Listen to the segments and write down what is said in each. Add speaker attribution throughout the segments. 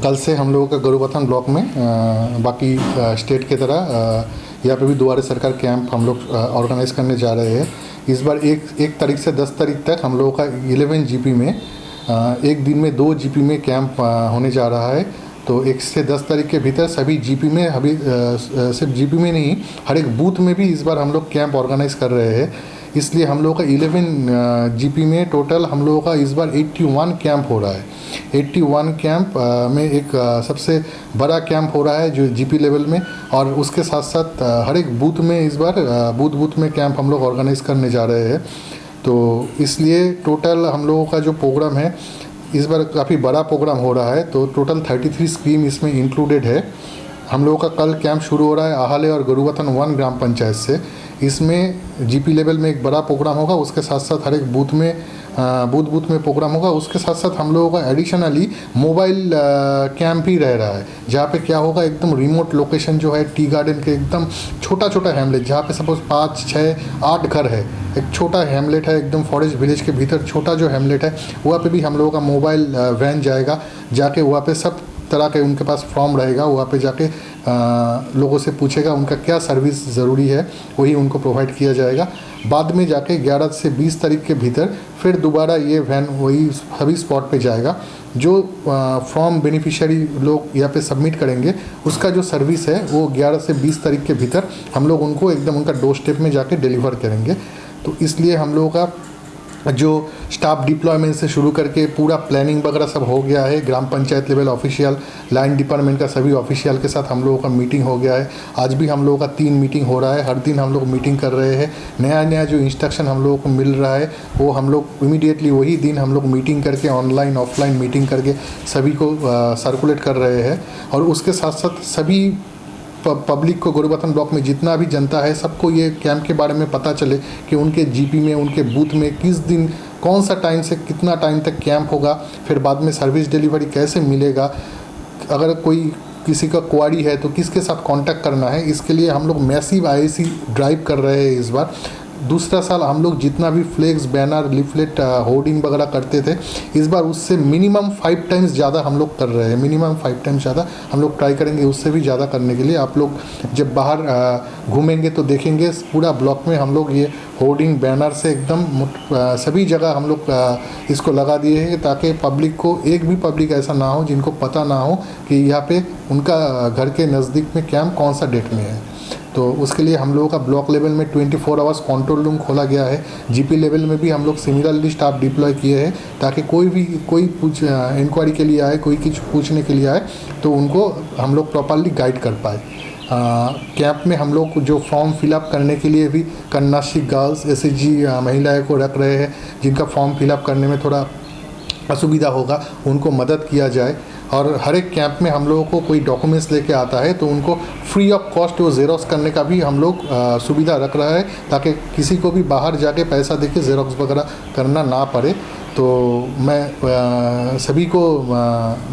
Speaker 1: कल से हम लोगों का गुरुबथान ब्लॉक में बाकी स्टेट की तरह यहाँ पे भी दुआरे सरकार कैंप हम लोग ऑर्गेनाइज करने जा रहे हैं। इस बार एक तारीख से 10 तारीख तक हम लोगों का 11 जीपी में एक दिन में 2 जीपी में कैंप होने जा रहा है। तो 1 से 10 तारीख के भीतर सभी जीपी में अभी सिर्फ जीपी में नहीं, हर एक बूथ में भी इस बार हम लोग कैंप ऑर्गेनाइज कर रहे हैं। इसलिए हम लोगों का 11 जीपी में टोटल हम लोगों का इस बार 81 कैंप हो रहा है। 81 कैंप में एक सबसे बड़ा कैंप हो रहा है जो जीपी लेवल में, और उसके साथ साथ हर एक बूथ में इस बार बूथ में कैंप हम लोग ऑर्गेनाइज करने जा रहे हैं। तो इसलिए टोटल हम लोगों का जो प्रोग्राम है इस बार काफ़ी बड़ा प्रोग्राम हो रहा है। तो टोटल 33 स्कीम इसमें इंक्लूडेड है। हम लोगों का कल कैंप शुरू हो रहा है आहाले और गुरुबथान 1 ग्राम पंचायत से। इसमें जीपी लेवल में एक बड़ा प्रोग्राम होगा, उसके साथ साथ हर एक बूथ में प्रोग्राम होगा। उसके साथ साथ हम लोगों का एडिशनली मोबाइल कैंप भी रह रहा है, जहाँ पे क्या होगा एकदम रिमोट लोकेशन जो है टी गार्डन के एकदम छोटा हैमलेट, जहाँ पे सपोज 5, 6, 8 घर है, एक छोटा हैमलेट है एकदम फॉरेस्ट विलेज के भीतर छोटा जो हैमलेट है, वहाँ पे भी हम लोगों का मोबाइल वैन जाएगा। जाके वहाँ पे सब तरह के उनके पास फॉर्म रहेगा, वहाँ पे जाके लोगों से पूछेगा उनका क्या सर्विस ज़रूरी है, वही उनको प्रोवाइड किया जाएगा। बाद में जाके 11 से 20 तारीख के भीतर फिर दोबारा ये वैन वही सभी स्पॉट पे जाएगा। जो फॉर्म बेनिफिशियरी लोग यहाँ पे सबमिट करेंगे उसका जो सर्विस है वो 11 से 20 तारीख के भीतर हम लोग उनको एकदम उनका डोर स्टेप में जाके डिलीवर करेंगे। तो इसलिए हम लोगों का जो स्टाफ डिप्लॉयमेंट से शुरू करके पूरा प्लानिंग वगैरह सब हो गया है। ग्राम panchayat level official, line department का सभी ऑफिशियल के साथ हम लोगों का मीटिंग हो गया है। आज भी हम लोगों का 3 मीटिंग हो रहा है, हर दिन हम लोग मीटिंग कर रहे हैं। नया जो इंस्ट्रक्शन हम लोगों को मिल रहा है वो हम लोग इमीडिएटली वही दिन हम लोग मीटिंग करके ऑनलाइन ऑफलाइन मीटिंग करके सभी को सर्कुलेट कर रहे हैं। और उसके साथ साथ सभी पब्लिक को गुरुबथान ब्लॉक में जितना भी जनता है सबको ये कैंप के बारे में पता चले कि उनके जीपी में उनके बूथ में किस दिन कौन सा टाइम से कितना टाइम तक कैंप होगा, फिर बाद में सर्विस डिलीवरी कैसे मिलेगा, अगर कोई किसी का क्वारी है तो किसके साथ कांटेक्ट करना है। इसके लिए हम लोग मैसिव आईएसी ड्राइव कर रहे हैं इस बार। दूसरा साल हम लोग जितना भी फ्लैग्स, बैनर, लिफलेट, होर्डिंग वगैरह करते थे, इस बार उससे मिनिमम 5 टाइम्स ज़्यादा हम लोग कर रहे हैं। मिनिमम 5 टाइम्स ज़्यादा हम लोग ट्राई करेंगे, उससे भी ज़्यादा करने के लिए। आप लोग जब बाहर घूमेंगे तो देखेंगे पूरा ब्लॉक में हम लोग ये होर्डिंग, बैनर से एकदम सभी जगह हम लोग इसको लगा दिए हैं, ताकि पब्लिक को एक भी पब्लिक ऐसा ना हो जिनको पता ना हो कि यहाँ पे उनका घर के नज़दीक में कैंप कौन सा डेट में है। तो उसके लिए हम लोगों का ब्लॉक लेवल में 24 आवर्स कंट्रोल रूम खोला गया है। जीपी लेवल में भी हम लोग सिमिलरली स्टाफ डिप्लॉय किए हैं, ताकि कोई इंक्वायरी के लिए आए, कोई कुछ पूछने के लिए आए तो उनको हम लोग प्रॉपरली गाइड कर पाए। कैंप में हम लोग जो फॉर्म फिलअप करने के लिए भी कन्याश्री गर्ल्स, एसएचजी महिलाएं को रख रहे हैं, जिनका फॉर्म फिलअप करने में थोड़ा असुविधा होगा उनको मदद किया जाए। और हर एक कैंप में हम लोगों को कोई डॉक्यूमेंट्स लेके आता है तो उनको फ्री ऑफ कॉस्ट वो ज़ेरॉक्स करने का भी हम लोग सुविधा रख रहा है, ताकि किसी को भी बाहर जाके पैसा देके ज़ेरॉक्स वगैरह करना ना पड़े। तो मैं सभी को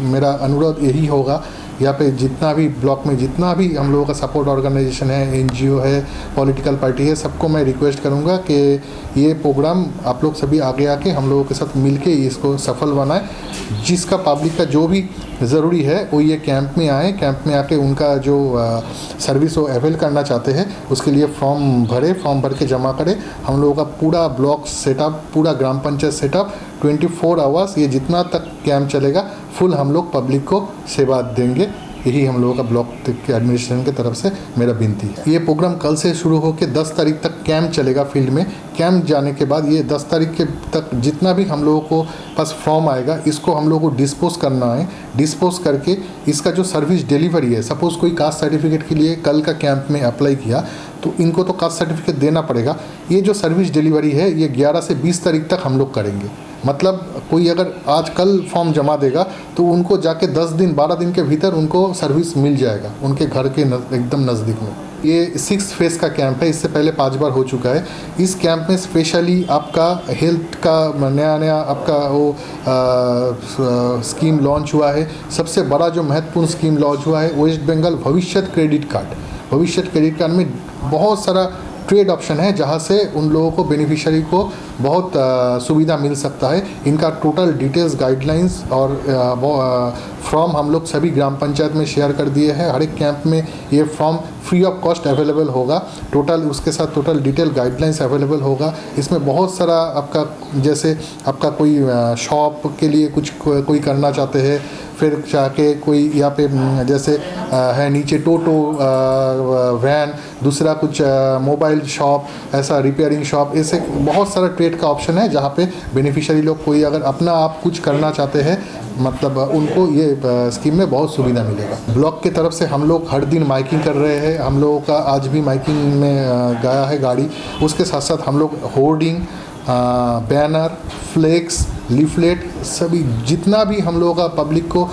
Speaker 1: मेरा अनुरोध यही होगा, यहाँ पे जितना भी ब्लॉक में जितना भी हम लोगों का सपोर्ट ऑर्गेनाइजेशन है, एनजीओ है, पॉलिटिकल पार्टी है, सबको मैं रिक्वेस्ट करूँगा कि ये प्रोग्राम आप लोग सभी आगे आके हम लोगों के साथ मिलके इसको सफल बनाएं। जिसका पब्लिक का जो भी ज़रूरी है वो ये कैंप में आए, कैंप में आके उनका जो सर्विस वो अवेल करना चाहते हैं उसके लिए फॉर्म भर के जमा करें। हम लोगों का पूरा ब्लॉक सेटअप, पूरा ग्राम पंचायत सेटअप 24 आवर्स ये जितना तक कैंप चलेगा फुल हम लोग पब्लिक को सेवा देंगे। यही हम लोगों का ब्लॉक के एडमिनिस्ट्रेशन की तरफ से मेरा विनती है। ये प्रोग्राम कल से शुरू होकर 10 तारीख तक कैंप चलेगा फील्ड में। कैंप जाने के बाद ये 10 तारीख के तक जितना भी हम लोगों को पास फॉर्म आएगा इसको हम लोगों को डिस्पोज करना है। डिस्पोज करके इसका जो सर्विस डिलीवरी है, सपोज़ कोई कास्ट सर्टिफिकेट के लिए कल का कैंप में अप्लाई किया तो इनको तो कास्ट सर्टिफिकेट देना पड़ेगा। ये जो सर्विस डिलीवरी है ये 11 से 20 तारीख तक हम लोग करेंगे। मतलब कोई अगर आज कल फॉर्म जमा देगा तो उनको जाके 10 दिन 12 दिन के भीतर उनको सर्विस मिल जाएगा उनके घर के एकदम नज़दीक में। ये 6th फेज़ का कैंप है, इससे पहले 5 बार हो चुका है। इस कैंप में स्पेशली आपका हेल्थ का नया आपका वो स्कीम लॉन्च हुआ है। सबसे बड़ा जो महत्वपूर्ण स्कीम लॉन्च हुआ है वेस्ट बंगाल भविष्य क्रेडिट कार्ड। भविष्य क्रेडिट कार्ड में बहुत सारा ट्रेड ऑप्शन है जहाँ से उन लोगों को बेनिफिशियरी को बहुत सुविधा मिल सकता है। इनका टोटल डिटेल्स गाइडलाइंस और फॉर्म हम लोग सभी ग्राम पंचायत में शेयर कर दिए हैं। हर एक कैंप में ये form free of cost available होगा। टोटल उसके साथ टोटल डिटेल गाइडलाइंस अवेलेबल होगा। इसमें बहुत सारा आपका जैसे आपका कोई शॉप के लिए कुछ कोई करना चाहते हैं, फिर जाके कोई यहाँ पे जैसे है नीचे टोटो वैन, दूसरा कुछ मोबाइल शॉप, ऐसा रिपेयरिंग शॉप, ऐसे बहुत सारा ट्रेड का ऑप्शन है जहाँ पे बेनिफिशियरी लोग कोई अगर अपना आप कुछ करना चाहते हैं मतलब उनको ये स्कीम में बहुत सुविधा मिलेगा। ब्लॉक की तरफ से हम लोग हर दिन माइकिंग कर रहे हैं। हम लोगों का आज भी माइकिंग में गया है गाड़ी। उसके साथ साथ हम लोग होर्डिंग, बैनर, फ्लेक्स, लीफलेट, सभी जितना भी हम लोगों का पब्लिक को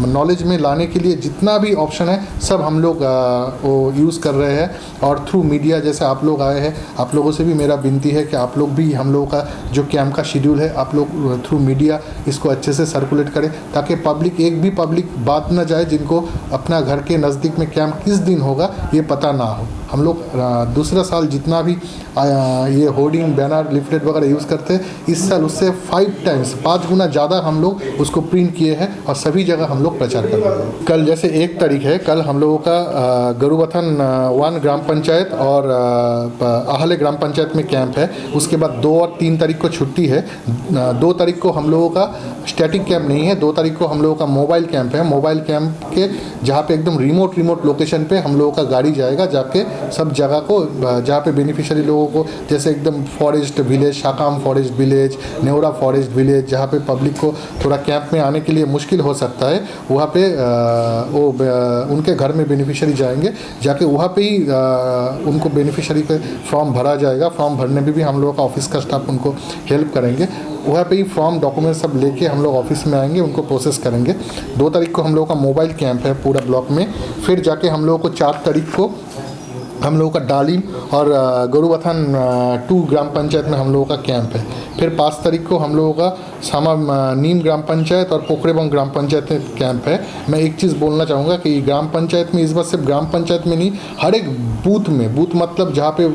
Speaker 1: नॉलेज में लाने के लिए जितना भी ऑप्शन है सब हम लोग वो यूज़ कर रहे हैं। और थ्रू मीडिया जैसे आप लोग आए हैं, आप लोगों से भी मेरा विनती है कि आप लोग भी हम लोगों का जो कैंप का शेड्यूल है आप लोग थ्रू मीडिया इसको अच्छे से सर्कुलेट करें, ताकि पब्लिक एक भी पब्लिक बात ना जाए जिनको अपना घर के नज़दीक में कैंप किस दिन होगा ये पता ना हो। हम लोग दूसरा साल जितना भी ये होर्डिंग, बैनर, लिफलेट वगैरह यूज़ करते हैं, इस साल उससे 5 गुना ज़्यादा हम लोग उसको प्रिंट किए हैं और सभी जगह हम लोग प्रचार कर रहे हैं। कल जैसे 1 तारीख है, कल हम लोगों का गरुबथान 1 ग्राम पंचायत और आहले ग्राम पंचायत में कैंप है। उसके बाद 2 और 3 तारीख को छुट्टी है। 2 तारीख को हम लोगों का स्टैटिक कैंप नहीं है, 2 तारीख को हम लोगों का मोबाइल कैंप है। मोबाइल कैंप के जहाँ पे एकदम रिमोट लोकेशन पे हम लोगों का गाड़ी जाएगा, जाके सब जगह को जहाँ पे बेनिफिशियरी लोगों को जैसे एकदम forest village, Shakam forest village, Nevra forest village, जहाँ पे पब्लिक को थोड़ा कैंप में आने के लिए मुश्किल हो सकता है, वहाँ पे वो उनके घर में बेनिफिशियरी जाएंगे। जाके वहाँ पे ही उनको बेनिफिशियरी का फॉर्म भरा जाएगा। फॉर्म भरने में भी हम लोगों का ऑफिस का स्टाफ उनको हेल्प करेंगे। वहाँ पे ही फॉर्म डॉक्यूमेंट सब लेके हम लोग ऑफिस में आएंगे, उनको प्रोसेस करेंगे। 2 तारीख को हम लोगों का मोबाइल कैंप है पूरा ब्लॉक में। फिर जाके हम लोगों को 4 तारीख को हम लोगों का डालिम और गरुबथान 2 ग्राम पंचायत में हम लोगों का कैंप है। फिर 5 तारीख को हम लोगों का सामा नीम ग्राम पंचायत और पोखरेबंग ग्राम पंचायत में कैंप है। मैं एक चीज़ बोलना चाहूँगा कि ग्राम पंचायत में इस बार सिर्फ ग्राम पंचायत में नहीं, हर एक बूथ में, बूथ मतलब जहाँ पे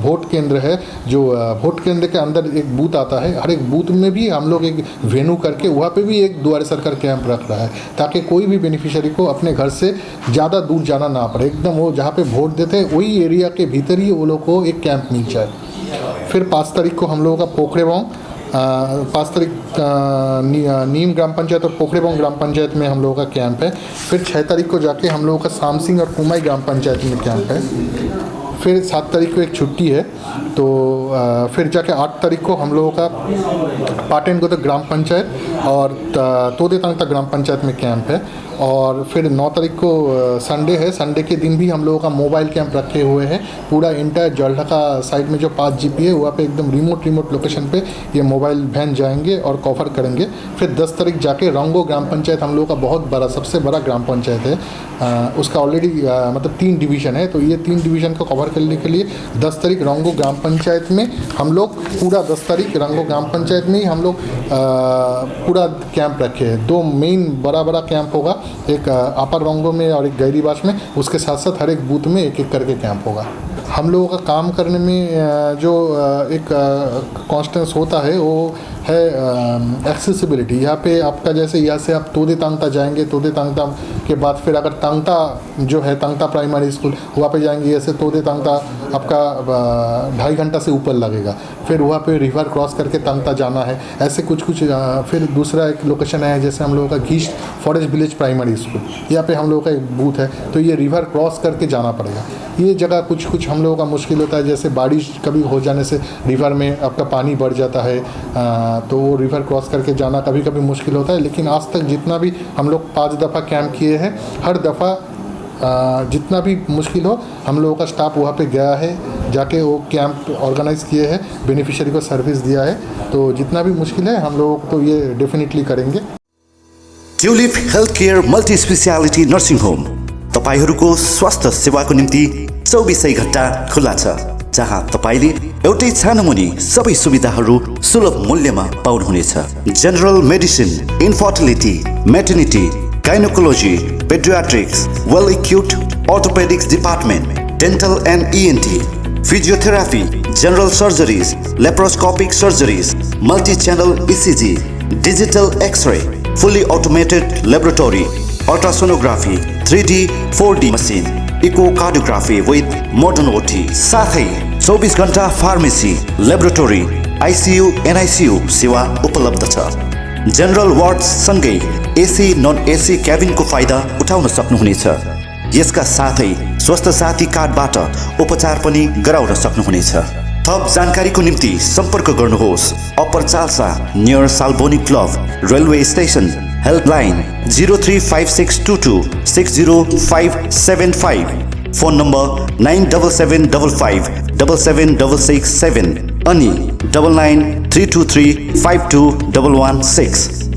Speaker 1: वोट केंद्र है, जो वोट केंद्र के अंदर एक बूथ आता है, हर एक बूथ में भी हम लोग एक वेन्यू करके वहाँ पे भी एक दुआरे सरकार कैंप रख रहा है, ताकि कोई भी बेनिफिशियरी को अपने घर से ज़्यादा दूर जाना ना पड़े। एकदम वो जहाँ पे वोट देते हैं वही एरिया के भीतर ही वो लोग को एक कैंप मिल जाए। फिर 5 तारीख को हम लोगों का पोखरेबंग 5 तारीख नीम ग्राम पंचायत और पोखरेबंग ग्राम पंचायत में हम लोगों का कैंप है। फिर 6 तारीख को जाके हम लोगों का सामसिंग और कुमाई ग्राम पंचायत में कैंप है। फिर 7 तारीख को एक छुट्टी है, तो फिर जाके 8 तारीख को हम लोगों का पाटेनगोदा ग्राम पंचायत और तोदेतांगता ग्राम पंचायत में कैंप है। और फिर 9 तारीख को संडे है। संडे के दिन भी हम लोगों का मोबाइल कैंप रखे हुए हैं। पूरा इंटायर जलढका साइड में जो 5 GP है वहाँ पे एकदम रिमोट लोकेशन पे ये मोबाइल वैन जाएंगे और कवर करेंगे। फिर 10 तारीख जाके रंगो ग्राम पंचायत हम लोगों का बहुत बड़ा, सबसे बड़ा ग्राम पंचायत है। उसका ऑलरेडी मतलब 3 डिवीज़न है, तो ये 3 डिवीज़न को कवर करने के लिए 10 तारीख रंगो ग्राम पंचायत में हम लोग पूरा 10 तारीख रंगो ग्राम पंचायत में ही हम लोग पूरा कैंप रखे हैं। 2 मेन बड़ा कैंप होगा, एक अपर रंगो में और एक गैरीबास में। उसके साथ साथ हर एक बूथ में एक करके कैंप होगा। हम लोगों का काम करने में जो एक कॉन्स्टेंस होता है वो है एक्सेसिबिलिटी। यहाँ पे आपका जैसे यहाँ से आप तोदेतांगता जाएंगे, तोदेतांगता के बाद फिर अगर तांगता जो है तांगता प्राइमरी स्कूल वहाँ पे जाएंगे, ऐसे तोदेतांगता आपका 2.5 घंटा से ऊपर लगेगा। फिर वहाँ पे रिवर क्रॉस करके तांगता जाना है, ऐसे कुछ फिर दूसरा एक लोकेशन है जैसे हम लोगों का घीस्ट फॉरेस्ट विलेज प्राइमरी स्कूल, यहाँ पे हम लोगों का एक बूथ है, तो ये रिवर क्रॉस करके जाना पड़ेगा। ये जगह कुछ हम लोगों का मुश्किल होता है, जैसे बारिश कभी हो जाने से रिवर में आपका पानी बढ़ जाता है, तो वो रिवर क्रॉस करके जाना कभी कभी मुश्किल होता है। लेकिन आज तक जितना भी हम लोग 5 दफ़ा कैंप किए हैं, हर दफ़ा जितना भी मुश्किल हो हम लोगों का स्टाफ वहाँ पे गया है, जाके वो कैंप ऑर्गेनाइज़ किए हैं, बेनिफिशियरी को सर्विस दिया है। तो जितना भी मुश्किल है हम लोग तो ये डेफिनेटली करेंगे।
Speaker 2: Tulip health care multi speciality nursing home तपाईहरूको स्वास्थ्य सेवाको निम्ति 24 घण्टा खुला छ, जहाँ तपाईले एउटै छानामुनि सबै सुविधाहरू सुलभ मूल्यमा पाउनुहुनेछ। General medicine, infertility, maternity, gynaecology, paediatrics, well equipped orthopedics department, dental and ENT, physiotherapy, general surgeries, laparoscopic surgeries, multi-channel ECG, digital X-ray, fully automated laboratory, ultrasonography, 3D, 4D machine, echocardiography with modern OT, साथै 24 घण्टा pharmacy, laboratory, ICU, NICU सेवा उपलब्ध छ। General ward सँगै AC, none AC क्याबिनको फाइदा उठाउन सक्नुहुनेछ। यसका साथै स्वास्थ्य साथी कार्डबाट उपचार पनि गराउन सक्नुहुनेछ। थप जानकारीको निम्ति सम्पर्क गर्नुहोस् upper Chalsa near Salboni club, railway station, helpline 035622 60575, phone number 9775 77667 अनि 9932352116।